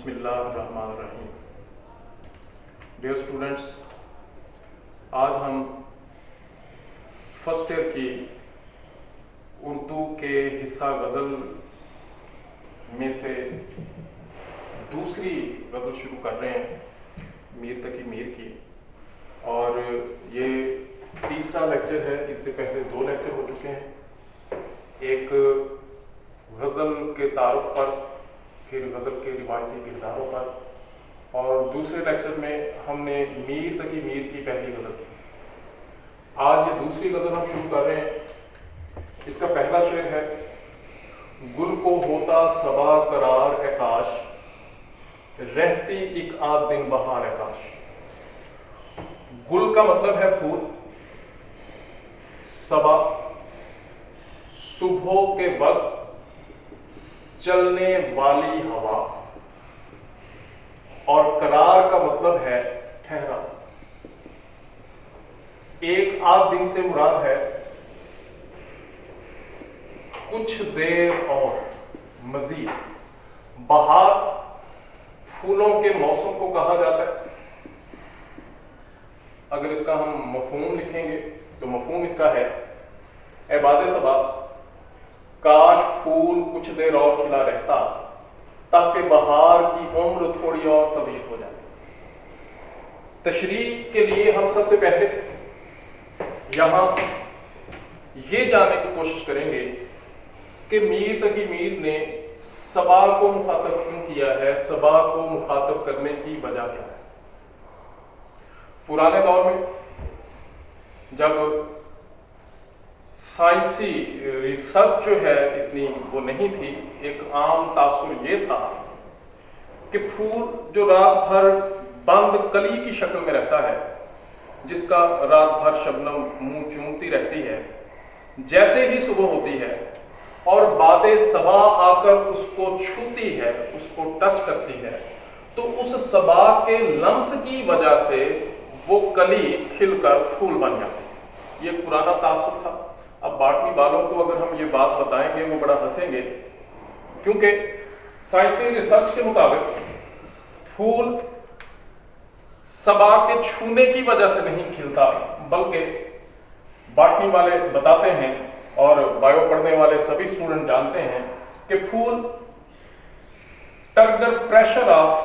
بسم اللہ الرحمن الرحیم. ڈیئر اسٹوڈنٹس، آج ہم فرسٹ ایئر کی اردو کے حصہ غزل میں سے دوسری غزل شروع کر رہے ہیں، میر تقی میر کی، اور یہ تیسرا لیکچر ہے. اس سے پہلے 2 لیکچر ہو چکے ہیں، ایک غزل کے تعارف پر، پھر غزل کے روایتی کرداروں پر، اور دوسرے لیکچر میں ہم نے میر تقی میر کی پہلی غزل کی. آج یہ دوسری غزل ہم شروع کر رہے ہیں. اس کا پہلا شعر ہے: گل کو ہوتا صبا قرار اے کاش، رہتی ایک آدھ دن بہار اے کاش. گل کا مطلب ہے پھول، صبا صبح کے وقت چلنے والی ہوا، اور قرار کا مطلب ہے ٹھہرا. ایک آدھ دن سے مراد ہے کچھ دیر اور مزید. بہار پھولوں کے موسم کو کہا جاتا ہے. اگر اس کا ہم مفہوم لکھیں گے تو مفہوم اس کا ہے: اے باد صبا، کاش پھول کچھ دیر اور کھلا رہتا تاکہ بہار کی عمر تھوڑی اور طویل ہو جائے. تشریح کے لیے ہم سب سے پہلے یہاں یہ جاننے کی کوشش کریں گے کہ میر تقی میر نے صبا کو مخاطب کیوں کیا ہے، صبا کو مخاطب کرنے کی وجہ کیا ہے. پرانے دور میں جب سائنسی ریسرچ جو ہے اتنی وہ نہیں تھی، ایک عام تاثر یہ تھا کہ پھول جو رات بھر بند کلی کی شکل میں رہتا ہے، جس کا رات بھر شبنم منہ چومتی رہتی ہے، جیسے ہی صبح ہوتی ہے اور باد صبا آ کر اس کو چھوتی ہے، اس کو ٹچ کرتی ہے، تو اس صبا کے لمس کی وجہ سے وہ کلی کھل کر پھول بن جاتی ہے. یہ ایک پرانا تاثر تھا. اب باٹنی والوں کو اگر ہم یہ بات بتائیں گے وہ بڑا ہنسیں گے، کیونکہ سائنسی ریسرچ کے مطابق پھول صبا کے چھونے کی وجہ سے نہیں کھلتا، بلکہ باٹنی والے بتاتے ہیں اور بایو پڑھنے والے سبھی اسٹوڈنٹ جانتے ہیں کہ پھول ٹرگر پریشر آف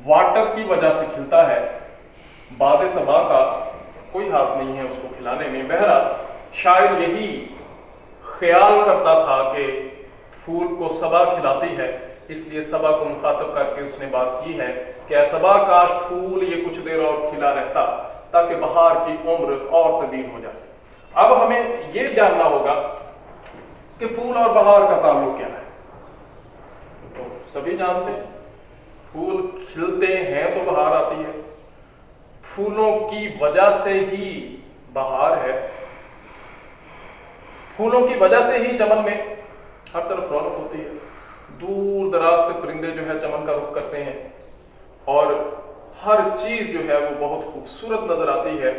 واٹر کی وجہ سے کھلتا ہے. باد صبا کا کوئی ہاتھ نہیں ہے اس کو کھلانے میں. بہرحال شاعر یہی خیال کرتا تھا کہ پھول کو صبا کھلاتی ہے، اس لیے صبا کو مخاطب کر کے اس نے بات کی ہے کہ اے صبا، کاش پھول یہ کچھ دیر اور کھلا رہتا تاکہ بہار کی عمر اور طویل ہو جائے. اب ہمیں یہ جاننا ہوگا کہ پھول اور بہار کا تعلق کیا ہے. تو سبھی جانتے ہیں پھول کھلتے ہیں تو بہار آتی ہے، پھولوں کی وجہ سے ہی بہار ہے، پھولوں کی وجہ سے ہی چمن میں ہر طرف رونق ہوتی ہے. دور دراز سے پرندے جو ہے چمن کا رخ کرتے ہیں اور ہر چیز جو ہے وہ بہت خوبصورت نظر آتی ہے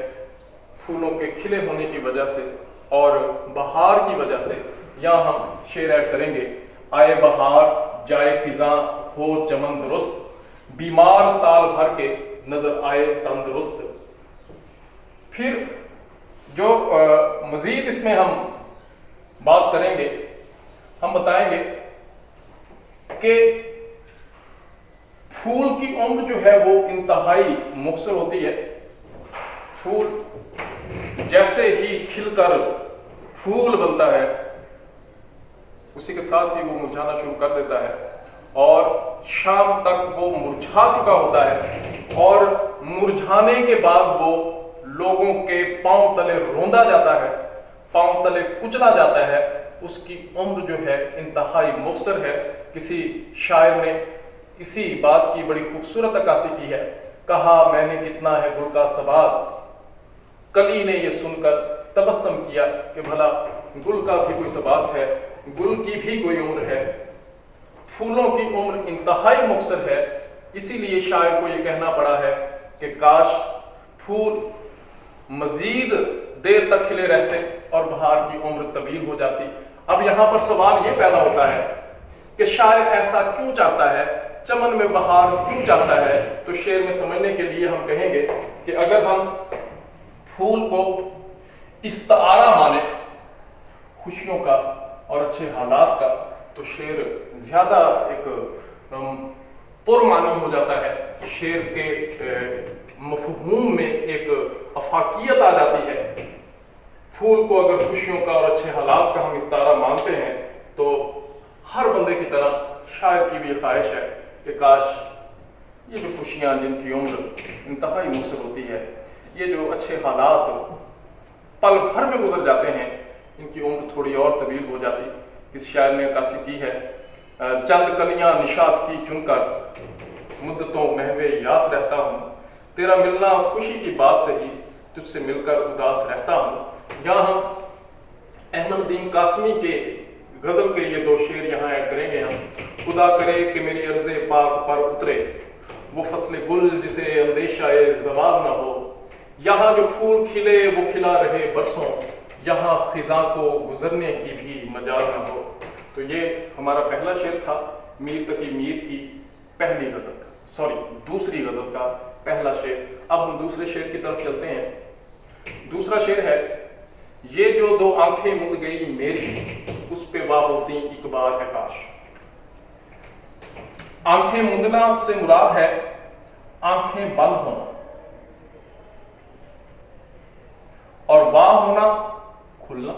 پھولوں کے کھلے ہونے کی وجہ سے اور بہار کی وجہ سے. یہاں ہم شعر ایڈ کریں گے: آئے بہار جائے فضاں ہو چمن درست، بیمار سال بھر کے نظر آئے تندرست. پھر جو مزید اس میں ہم بات کریں گے، ہم بتائیں گے کہ پھول کی عمر جو ہے وہ انتہائی مختصر ہوتی ہے. پھول جیسے ہی کھل کر پھول بنتا ہے، اسی کے ساتھ ہی وہ مرجھانا شروع کر دیتا ہے اور شام تک وہ مرجھا چکا ہوتا ہے، اور مرجھانے کے بعد وہ لوگوں کے پاؤں تلے روندا جاتا ہے، پاؤں تلے کچلا جاتا ہے. اس کی عمر جو ہے انتہائی مختصر ہے. کسی شاعر نے اسی بات کی بڑی خوبصورت عکاسی کی ہے. کہا میں نے کتنا ہے گل کا ثبات، کلی نے یہ سن کر تبسم کیا کہ بھلا گل کا بھی کوئی ثبات ہے، گل کی بھی کوئی عمر ہے. پھولوں کی عمر انتہائی مختصر ہے، اسی لیے شاعر کو یہ کہنا پڑا ہے کہ کاش پھول مزید دیر تک کھلے رہتے اور بہار کی عمر طویل ہو جاتی. اب یہاں پر سوال یہ پیدا ہوتا ہے कि शायर ऐसा क्यों चाहता है, चमन में बहार क्यों चाहता है, तो शेर में समझने के लिए हम कहेंगे कि अगर हम फूल को इस्तारा माने खुशियों का और अच्छे हालात का, तो शेर ज्यादा एक पुरमानी हो जाता है। शेर के मफहूम में एक अफाकियत आ जाती है। फूल को अगर खुशियों का और अच्छे हालात का हम इस्तारा मानते हैं, तो हर बंदे की तरह शायर की भी ख्वाहिश है कि काश ये जो खुशियाँ जिनकी उम्र इंतहाई मुसर होती है, ये जो अच्छे हालात पल भर में गुजर जाते हैं, इनकी उम्र थोड़ी और तवील हो जाती। इस शायर ने अक्कासी की है, चंद कलियां निशात की चुनकर मुद्दतों महवे यास रहता हूँ, तेरा मिलना खुशी की बात से ही तुझसे मिलकर उदास रहता हूँ। यहाँ हम अहमद दीन कासमी के गजल के ये दो शेर यहाँ ऐड करेंगे हम। खुदा करे कि मेरी अर्ज़े पाक पर उतरे वो फसले गुल जिसे अंदेशाए ज़वाल न हो, यहाँ जो फूल खिले वो खिला रहे बरसों, यहाँ खिजा को गुजरने की भी मजाल न हो। तो ये हमारा पहला शेर था मीर तकी मीर की पहली गजल का, सॉरी दूसरी गजल का पहला शेर। अब हम दूसरे शेर की तरफ चलते हैं। दूसरा शेर है, ये जो दो आंखें मुंद गई मेरी उस पे वाह होती एक बार है काश। आंखें मुंदना से मुराद है आंखें बंद होना, और वाह होना खुलना।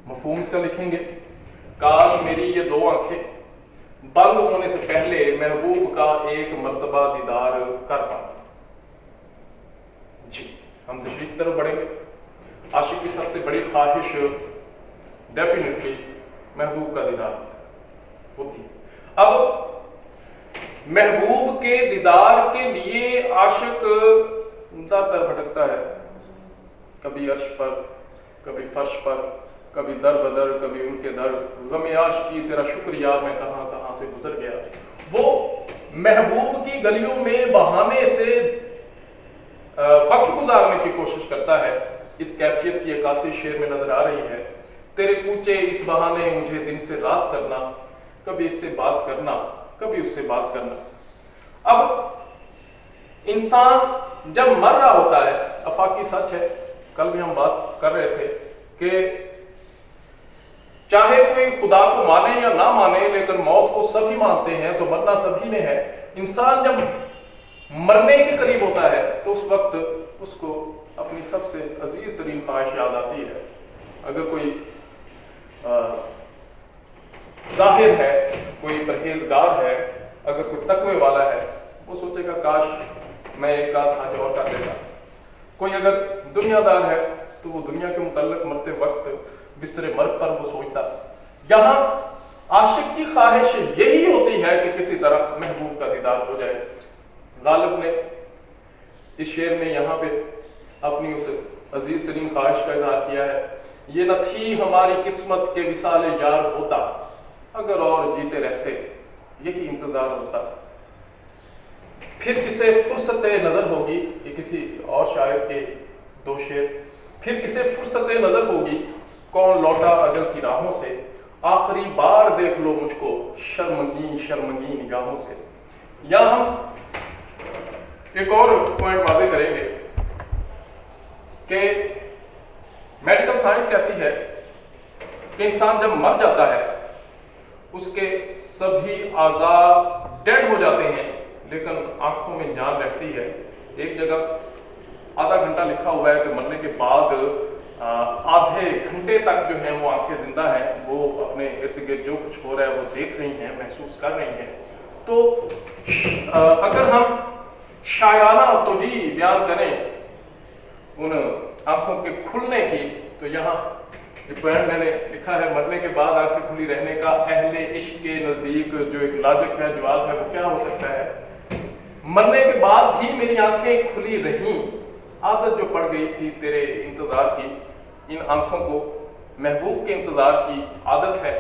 मफहूम इसका लिखेंगे, काश मेरी ये दो आंखें बंद होने से पहले महबूब का एक मर्तबा दीदार कर पाती। जी, हम तशरीह की तरफ बढ़ेंगे। आशिक की सबसे बड़ी ख्वाहिश डेफिनेटली महबूब का दीदार होती। अब महबूब के दीदार के लिए आशिक दर दर भटकता है, कभी अर्श पर, कभी फर्श पर, कभी दर बदर, कभी उनके दर। गम आशिकी तेरा शुक्रिया मैं कहां कहां से गुजर गया। वो महबूब की गलियों में बहाने से वक्त गुजारने की कोशिश करता है। इस कैफियत की अक्कासी शेर में नजर आ रही है। तेरे कूचे इस बहाने मुझे दिन से रात करना, कभी इससे बात करना, कभी उससे बात करना। अब इंसान जब मर रहा होता है, अफाकी सच है, कल भी हम बात कर रहे थे कि चाहे कोई खुदा को माने या ना माने, लेकिन मौत को सभी मानते हैं, तो मरना सभी ने है। इंसान जब मरने के करीब होता है तो उस वक्त उसको अपनी सबसे अजीज तरीन ख्वाहिश याद आती है। अगर कोई जाहिर है, कोई परहेजगार है, अगर कोई तकवे वाला है, वो सोचेगा काश मैं एक आध हाज और कर देता। कोई अगर दुनियादार है तो वो दुनिया के मुतल्लिक मरते वक्त बिस्तरे मर्ग पर वो सोचता। यहां आशिक की ख्वाहिश यही होती है कि किसी तरह महबूब का दीदार हो जाए। गालिब ने इस शेर में यहाँ पे अपनी उस अजीज तरीन ख्वाहिश का इजहार किया है। ये न थी हमारी किस्मत के विसाले यार होता, अगर और जीते रहते यही इंतजार होता। फिर किसे फुर्सत नजर होगी, ये किसी और शायर के दो शेर। फिर किसे फुर्सत नजर होगी, कौन लौटा अजल की राहों से, आखिरी बार देख लो मुझको शर्मगीन शर्मगीन निगाहों से। या हम एक और पॉइंट वाज़ेह करेंगे कि मेडिकल साइंस कहती है कि इंसान जब मर जाता है उसके सभी आज़ा डेड हो जाते हैं, लेकिन आंखों में जान रहती है। एक जगह आधा घंटा लिखा हुआ है कि मरने के बाद आधे घंटे तक जो है वो आंखें जिंदा हैं, वो अपने इर्द गिर्द जो कुछ हो रहा है वो देख रही हैं, महसूस कर रही हैं। तो अगर हम शायराना तौजीह बयान करें उन आंखों के खुलने की, तो यहाँ पॉइंट मैंने लिखा है, मरने के बाद आंखें खुली रहने का अहले इश्क के नजदीक जो एक लॉजिक है, जवाब है, वो क्या हो सकता है। मरने के बाद भी मेरी आंखें खुली रहीं, आदत जो पड़ गई थी तेरे इंतजार की, इन आंखों को महबूब के इंतजार की आदत है,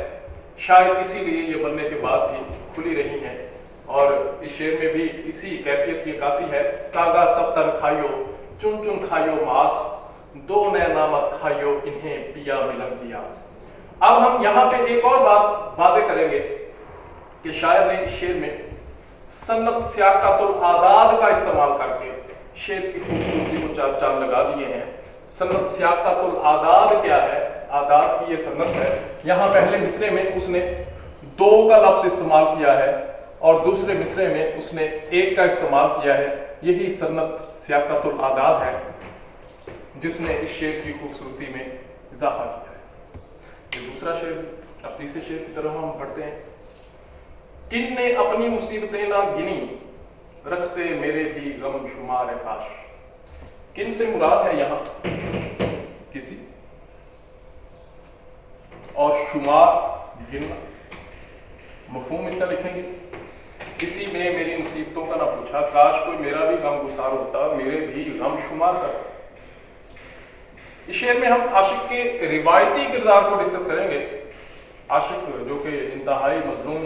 शायद इसीलिए ये मरने के बाद भी खुली रही हैं। और इस शेर में भी इसी कैफियत की अक्कासी है। कागा सब तन खाइयो चुन चुन खाइयो मांस, दो नए नामत खाइयो इन्हें पिया मिलन की आस। अब हम यहाँ पे एक और बात वाज़ेह करेंगे کہ شاعر نے اس شعر میں سنت سیاقت العداد کا استعمال کر کے شعر کی خوبصورتی کو چار چاند لگا دیے ہیں۔ سنت سیاقت العداد کیا ہے؟ آداد کی یہ سنت ہے۔ یہاں پہلے مصرے میں اس نے دو کا لفظ استعمال کیا ہے اور دوسرے مصرے میں اس نے ایک کا استعمال کیا ہے۔ یہی سنت سیاقت العداد ہے جس نے اس شعر کی خوبصورتی میں اضافہ کیا ہے۔ یہ دوسرا شعر، اب تیسرے شعر کی طرف ہم پڑھتے ہیں۔ کن نے اپنی مصیبتیں نہ گنی، رکھتے میرے بھی غم شمار کاش۔ کن سے مراد ہے یہاں کسی، اور شمار گننا، مفہوم اس کا لکھیں گے۔ کسی نے میری مصیبتوں کا نہ پوچھا، کاش کوئی میرا بھی غم گسار ہوتا، میرے بھی غم شمار کرتا۔ اس شعر میں ہم عاشق کے روایتی کردار کو ڈسکس کریں گے۔ عاشق جو کہ انتہائی مظلوم،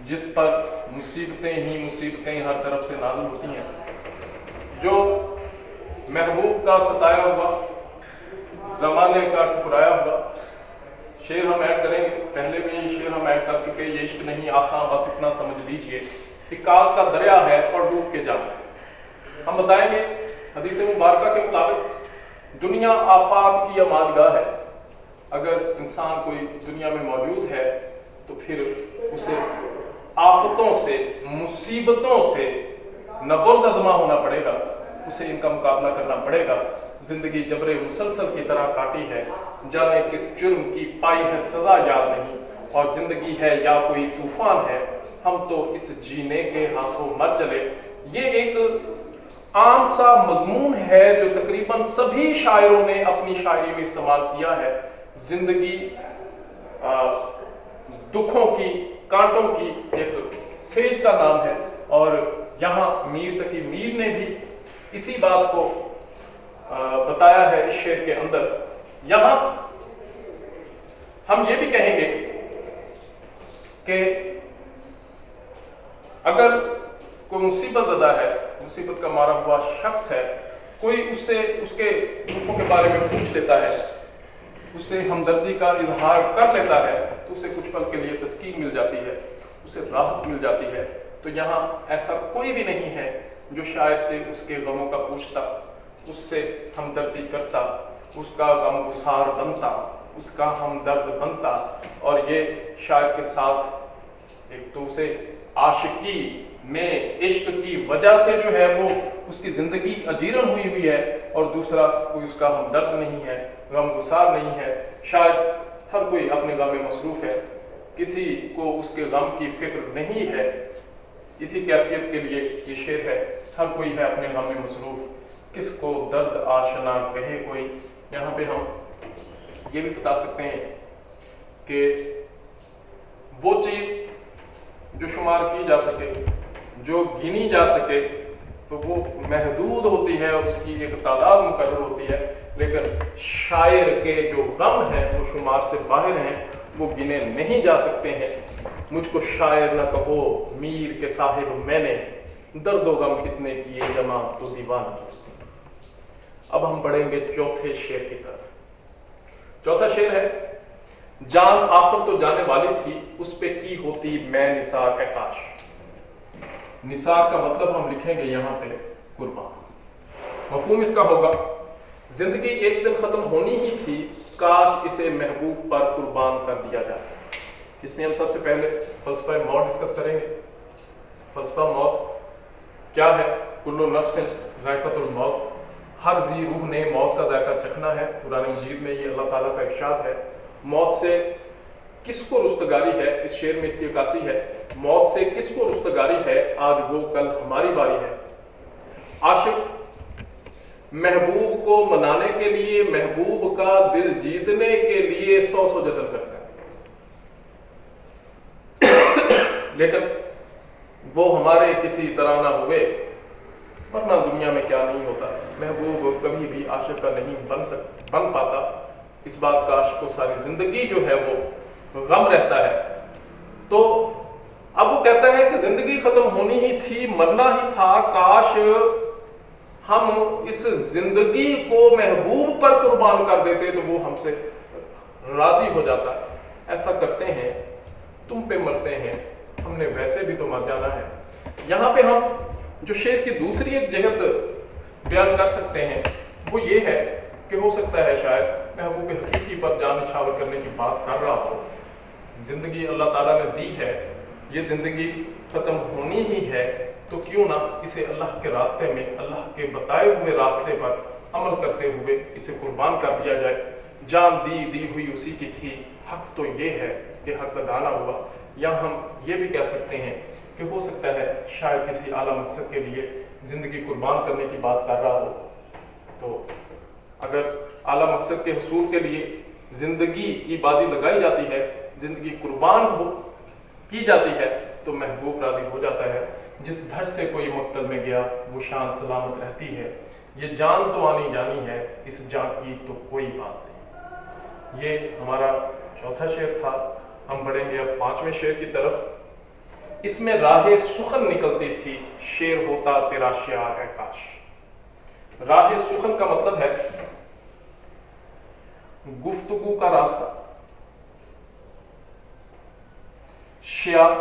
جس پر مصیبتیں ہی مصیبتیں ہر طرف سے نازل ہوتی ہیں، جو محبوب کا ستایا ہوا، زمانے کا ٹھکرایا ہوا۔ شعر ہم ایڈ کریں گے، پہلے بھی یہ شعر ہم ایڈ کر چکے۔ یہ عشق نہیں آسان، بس اتنا سمجھ لیجئے، اکال کا دریا ہے اور ڈوب کے جانا ہے۔ ہم بتائیں گے حدیث مبارکہ کے مطابق دنیا آفات کی اماجگاہ ہے۔ اگر انسان کوئی دنیا میں موجود ہے تو پھر اسے آفتوں سے، مصیبتوں سے نبوردازمہ ہونا پڑے گا، اسے ان کا مقابلہ کرنا پڑے گا۔ زندگی جبر مسلسل کی طرح کاٹی ہے، جانے کس جرم کی پائی ہے سزا یاد نہیں، اور زندگی ہے یا کوئی طوفان ہے، ہم تو اس جینے کے ہاتھوں مر چلے۔ یہ ایک عام سا مضمون ہے جو تقریباً سبھی شاعروں نے اپنی شاعری میں استعمال کیا ہے۔ زندگی دکھوں کی، کانٹوں کی ایک سیج کا نام ہے، اور یہاں میر تقی میر نے بھی اسی بات کو بتایا ہے اس شعر کے اندر۔ یہاں ہم یہ بھی کہیں گے کہ اگر کوئی مصیبت زدہ ہے، مصیبت کا مارا ہوا شخص ہے، کوئی اس سے اس کے دکھوں کے بارے میں پوچھ لیتا ہے، اس سے ہمدردی کا اظہار کر لیتا ہے، تو اسے کچھ پل کے لیے تسکین مل جاتی ہے، اسے راحت مل جاتی ہے۔ تو یہاں ایسا کوئی بھی نہیں ہے جو شاعر سے اس کے غموں کا پوچھتا، اس سے ہمدردی کرتا، اس کا غم گسار بنتا، اس کا ہمدرد بنتا، اور یہ شاعر کے ساتھ ایک تو اسے عاشقی میں عشق کی وجہ سے جو ہے وہ اس کی زندگی اجیرن ہوئی ہے، اور دوسرا کوئی اس کا ہمدرد نہیں ہے، غم گسار نہیں ہے۔ شاید ہر کوئی اپنے غم میں مصروف ہے، کسی کو اس کے غم کی فکر نہیں ہے۔ اسی کیفیت کے لیے یہ شعر ہے، ہر کوئی ہے اپنے غم میں مصروف، کس کو درد آشنا کہے کوئی۔ یہاں پہ ہم یہ بھی بتا سکتے ہیں کہ وہ چیز جو شمار کی جا سکے، جو گنی جا سکے، تو وہ محدود ہوتی ہے، اس کی ایک تعداد مقرر ہوتی ہے، لیکن شاعر کے جو غم ہیں وہ شمار سے باہر ہیں، وہ گنے نہیں جا سکتے ہیں۔ مجھ کو شاعر نہ کہو میر کے صاحب، میں نے درد و غم کتنے کیے جمع تو دیوانہ۔ اب ہم پڑھیں گے چوتھے شعر کی طرف۔ چوتھا شعر ہے، جان آخر تو جانے والی تھی، اس پہ کی ہوتی میں نثار کا کاش۔ نثار کا مطلب ہم لکھیں گے یہاں پہ قربان۔ مفہوم اس کا ہوگا، زندگی ایک دن ختم ہونی ہی تھی، کاش اسے محبوب پر قربان کر دیا جائے۔ اس میں ہم سب سے پہلے فلسفہ موت ڈسکس کریں گے۔ فلسفہ موت کیا ہے؟ کل نفس ذائقۃ الموت، ہر ذی روح نے موت کا ذائقہ چکھنا ہے۔ قرآن مجید میں یہ اللہ تعالیٰ کا ارشاد ہے۔ موت سے کس کو رستگاری ہے؟ اس شعر میں اس کی عکاسی ہے، موت سے کس کو رستگاری ہے، آج وہ کل ہماری باری ہے۔ عاشق محبوب کو منانے کے لیے، محبوب کا دل جیتنے کے لیے سو جتن کرتا ہے، لیکن وہ ہمارے کسی طرح نہ ہوئے، ورنہ دنیا میں کیا نہیں ہوتا۔ محبوب کبھی بھی عاشق کا نہیں بن پاتا، اس بات کا عاشق کو ساری زندگی جو ہے وہ غم رہتا ہے۔ تو اب وہ کہتا ہے کہ زندگی ختم ہونی ہی تھی، مرنا ہی تھا، کاش ہم اس زندگی کو محبوب پر قربان کر دیتے تو وہ ہم سے راضی ہو جاتا۔ ایسا کرتے ہیں، تم پہ مرتے ہیں، हमने वैसे भी तो मर जाना है। यहाँ पे हम जो शेर की दूसरी एक जहत बयान कर सकते हैं वो ये है कि हो सकता है शायद महबूब हकीकी पर जान निछावर करने की बात कर रहा हो। जिंदगी अल्लाह ताला ने दी है, ये जिंदगी खत्म होनी ही है, तो क्यों ना इसे अल्लाह के रास्ते में, अल्लाह के बताए हुए रास्ते पर अमल करते हुए इसे कुर्बान कर दिया जाए। जान दी हुई उसी की थी, हक तो ये है कि हक अदाना हुआ। या हम ये भी कह सकते हैं कि हो सकता है शायद किसी आला मकसद के लिए जिंदगी कुर्बान करने की बात कर रहा हो। तो अगर आला मकसद के हसूल के लिए जिंदगी की बाजी लगाई जाती है, जिंदगी कुर्बान की जाती है, तो महबूब राजी हो जाता है। जिस धड़ से कोई मक्तल में गया वो शान सलामत रहती है। ये जान तो आनी जानी है, इस जान की तो कोई बात नहीं। ये हमारा चौथा शेर था। हम बढ़ेंगे अब पांचवें शेर की तरफ। इसमें राहे सुखन निकलती थी, शेर होता तेरा शियार है काश। राहे सुखन का मतलब है गुफ्तगू का रास्ता, शियार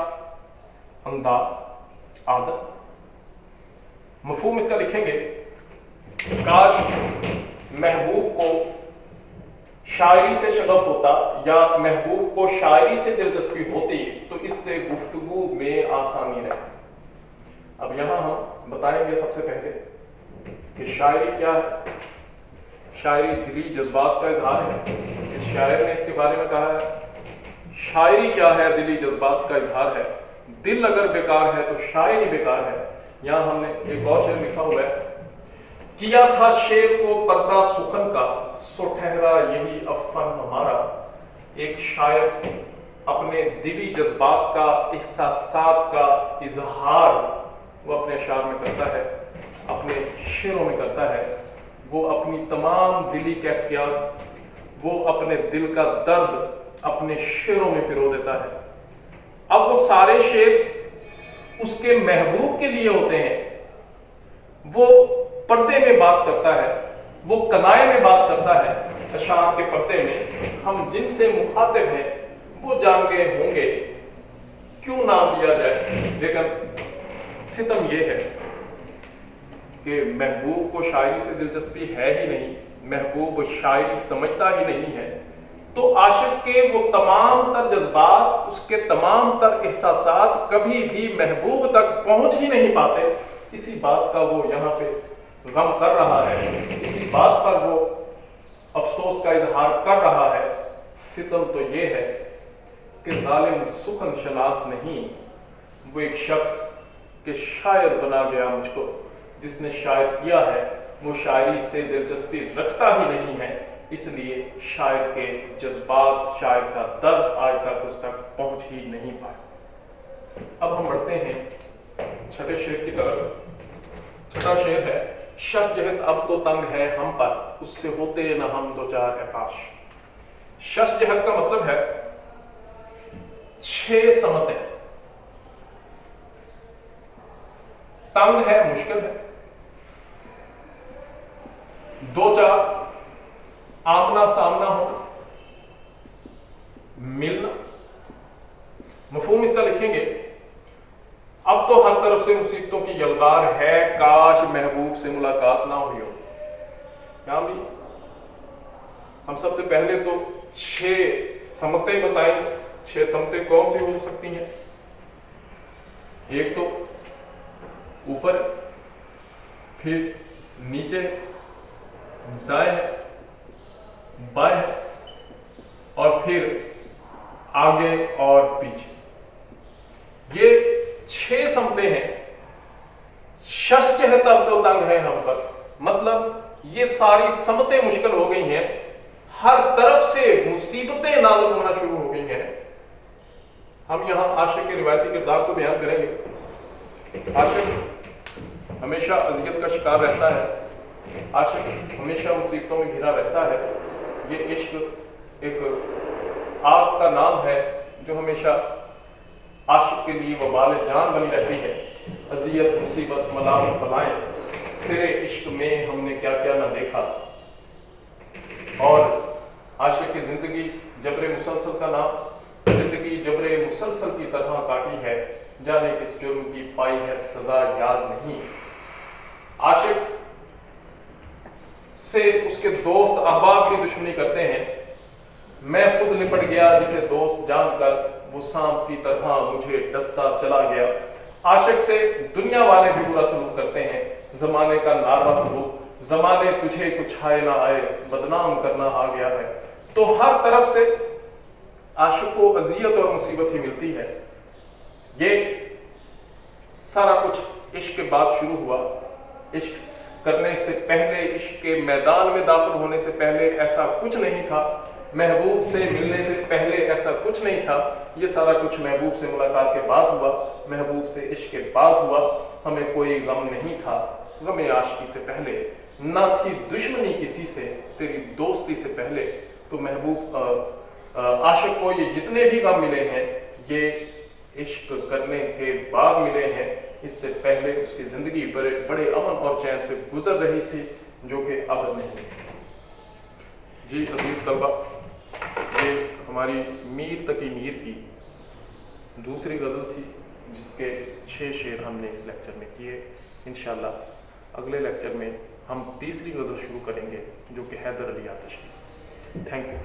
अंदाज, आदत। मफहूम इसका लिखेंगे, काश महबूब को शायरी से शगफ होता या महबूब को शायरी से दिलचस्पी होती तो इससे गुफ्तगू में आसानी रहती। अब यहां हम बताएंगे सबसे पहले कि शायरी क्या है। शायरी दिली जज्बात का इजहार है। इस शायर ने इसके बारे में कहा है, शायरी क्या है, दिली जज्बात का इजहार है। दिल अगर बेकार है तो शायरी बेकार है। यहां हमने एक और शेर लिखा हुआ है, किया था शेर को पर्दा सुखन का, सो ठहरा यही अफन हमारा। एक शायर अपने दिली जज्बात का, एहसासात का इजहार वो अपने अशार में करता है, अपने शेरों में करता है। वो अपनी तमाम दिली कैफियत, वो अपने दिल का दर्द अपने शेरों में पिरो देता है। अब वो सारे शेर उसके महबूब के लिए होते हैं। वो पर्दे में बात करता है, वो कनाए में बात करता है। अशार के पर्दे में हम जिनसे मुखातिब हैं वो जान गए होंगे, क्यों नाम लिया जाए। लेकिन सितम ये है कि महबूब को शायरी से दिलचस्पी है ही नहीं, महबूब शायरी समझता ही नहीं है। तो आशिक के वो तमाम तर जज्बात, उसके तमाम तर एहसासात कभी भी महबूब तक पहुंच ही नहीं पाते। इसी बात का वो यहाँ पे गम कर रहा है, इसी बात पर वो अफसोस का इजहार कर रहा है। सितम तो ये है कि जालिम सुखन शनास नहीं, वो एक शख्स के शायर बना गया मुझको। जिसने शायर किया है वो शायरी से दिलचस्पी रखता ही नहीं है, इसलिए शायर के जज्बात, शायर का दर्द आज तक उस तक पहुंच ही नहीं पाए। अब हम बढ़ते हैं छठे शेर की तरफ। छठा शेर है, शश जहत अब तो तंग है हम पर, उससे होते न हम दो चार आकाश। शश जहत का मतलब है 6 समतें। तंग है, मुश्किल है। 2-4 आमना सामना होना, मिलना। मफहूम इसका लिखेंगे, अब तो हर तरफ से मुसीबतों की यलगार है, काश महबूब से मुलाकात ना हुई हो। नाम भी हम सबसे पहले तो 6 समतें बताएंगे। 6 समतें कौन सी हो सकती हैं? एक तो ऊपर, फिर नीचे, दाएं, बाएं और फिर आगे और पीछे। ये 6 समतें हैं। शश है तब तो तंग है हम पर, मतलब ये सारी समतें मुश्किल हो गई हैं, हर तरफ से मुसीबतें नाजुक होना शुरू हो गई हैं। हम यहां आशिक के रिवायती किरदार को बयान करेंगे। आशिक हमेशा अजियत का शिकार रहता है, आशिक हमेशा मुसीबतों में घिरा रहता है। ये इश्क एक आग का नाम है जो हमेशा आशिक के लिए वबाल जान बनी रहती है। अजियत, मुसीबत, मलाम, बलाएं, तेरे इश्क में हमने क्या क्या ना देखा। और आशिक की जिंदगी जबरे मुसलसल का नाम, जिंदगी जबरे मुसलसल की तरह काटी है, जाने किस जुर्म की पाई है सजा याद नहीं। आशिक से उसके दोस्त अहबाब की दुश्मनी करते हैं, मैं खुद लिपट गया जिसे दोस्त जानकर वो सांप की तरह मुझे डसता चला गया। आशिक से दुनिया वाले भी बुरा सलूक करते हैं, जमाने का नारवा सलूक, जमाने तुझे कुछ आए ना आए बदनाम करना आ गया है। तो हर तरफ से आशिक को अजियत और मुसीबत ही मिलती है। ये सारा कुछ इश्क के बाद शुरू हुआ। इश्क करने से पहले, इश्क के मैदान में दाखिल होने से पहले ऐसा कुछ नहीं था, महबूब से मिलने से पहले ऐसा कुछ नहीं था। ये सारा कुछ महबूब से मुलाकात के बाद हुआ, महबूब से इश्क के बाद हुआ। हमें कोई गम नहीं था गमे आशिकी से पहले, ना थी दुश्मनी किसी से तेरी दोस्ती से पहले। तो महबूब आशिक को ये जितने भी गम मिले हैं ये इश्क करने के बाद मिले हैं। इससे पहले उसकी जिंदगी बड़े अमन और चैन से गुजर रही थी, जो कि अब नहीं। जी अजीज तलबा, ये हमारी मीर तकी मीर की दूसरी गज़ल थी, जिसके 6 शेर हमने इस लेक्चर में किए। इंशाअल्लाह अगले लेक्चर में हम तीसरी गज़ल शुरू करेंगे, जो कि हैदर अली आतिश की। Thank you.